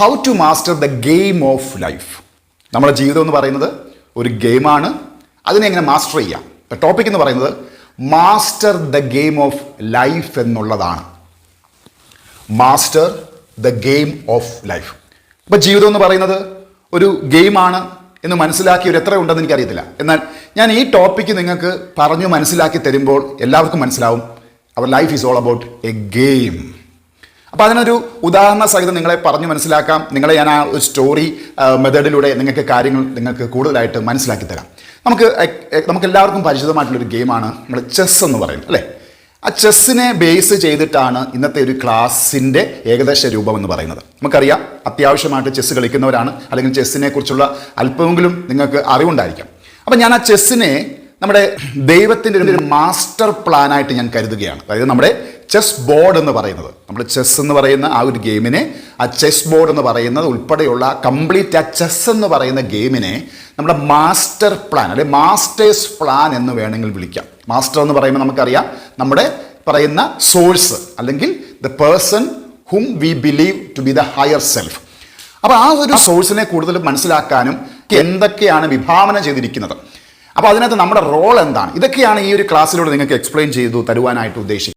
How to master the game of life. നമ്മുടെ ജീവിതം എന്ന് പറയുന്നത് ഒരു ഗെയിമാണ്. അതിനെ എങ്ങനെ മാസ്റ്റർ ചെയ്യാം? ടോപ്പിക് എന്ന് പറയുന്നത് master the game of life എന്നുള്ളതാണ്. Master the game of life. ഇപ്പം ജീവിതം എന്ന് പറയുന്നത് ഒരു ഗെയിമാണ് എന്ന് മനസ്സിലാക്കിയവർ എത്ര ഉണ്ടെന്ന് എനിക്കറിയത്തില്ല. എന്നാൽ ഞാൻ ഈ ടോപ്പിക്ക് നിങ്ങൾക്ക് പറഞ്ഞു മനസ്സിലാക്കി തരുമ്പോൾ എല്ലാവർക്കും മനസ്സിലാവും അവർ life is all about a game. അപ്പോൾ അതിനൊരു ഉദാഹരണ സഹിതം നിങ്ങളെ പറഞ്ഞു മനസ്സിലാക്കാം. നിങ്ങളെ ഞാൻ ആ ഒരു സ്റ്റോറി മെത്തേഡിലൂടെ നിങ്ങൾക്ക് കാര്യങ്ങൾ നിങ്ങൾക്ക് കൂടുതലായിട്ട് മനസ്സിലാക്കി തരാം. നമുക്ക് എല്ലാവർക്കും പരിചിതമായിട്ടുള്ളൊരു ഗെയിമാണ് നമ്മൾ ചെസ് എന്ന് പറയുന്നത്, അല്ലേ? ആ ചെസ്സിനെ ബേസ് ചെയ്തിട്ടാണ് ഇന്നത്തെ ഒരു ക്ലാസ്സിൻ്റെ ഏകദേശ രൂപം എന്ന് പറയുന്നത്. നമുക്കറിയാം, അത്യാവശ്യമായിട്ട് ചെസ്സ് കളിക്കുന്നവരാണ്, അല്ലെങ്കിൽ ചെസ്സിനെ കുറിച്ചുള്ള അല്പമെങ്കിലും നിങ്ങൾക്ക് അറിവുണ്ടായിരിക്കാം. അപ്പം ഞാൻ ആ ചെസ്സിനെ നമ്മുടെ ദൈവത്തിൻ്റെ ഒരു മാസ്റ്റർ പ്ലാനായിട്ട് ഞാൻ കരുതുകയാണ്. അതായത് നമ്മുടെ ചെസ് ബോർഡ് എന്ന് പറയുന്നത്, നമ്മൾ ചെസ് എന്ന് പറയുന്ന ആ ഒരു ഗെയിമിനെ, ആ ചെസ് ബോർഡ് എന്ന് പറയുന്നത് ഉൾപ്പെടെയുള്ള കംപ്ലീറ്റ് ആ ചെസ് എന്ന് പറയുന്ന ഗെയിമിനെ നമ്മുടെ മാസ്റ്റർ പ്ലാൻ അല്ലെങ്കിൽ മാസ്റ്റേഴ്സ് പ്ലാൻ എന്ന് വേണമെങ്കിൽ വിളിക്കാം. മാസ്റ്റർ എന്ന് പറയുമ്പോൾ നമുക്കറിയാം, നമ്മുടെ പറയുന്ന സോഴ്സ് അല്ലെങ്കിൽ the person whom we believe to be the higher self. അപ്പോൾ ആ ഒരു സോഴ്സിനെ കൂടുതൽ മനസ്സിലാക്കാനും എന്തൊക്കെയാണ് വിഭാവന ചെയ്തിരിക്കുന്നത്, അപ്പോൾ അതിനകത്ത് നമ്മുടെ റോൾ എന്താണ്, ഇതൊക്കെയാണ് ഈ ഒരു ക്ലാസ്സിലൂടെ നിങ്ങൾക്ക് എക്സ്പ്ലെയിൻ ചെയ്തു തരുവാനായിട്ട് ഉദ്ദേശിക്കുന്നത്.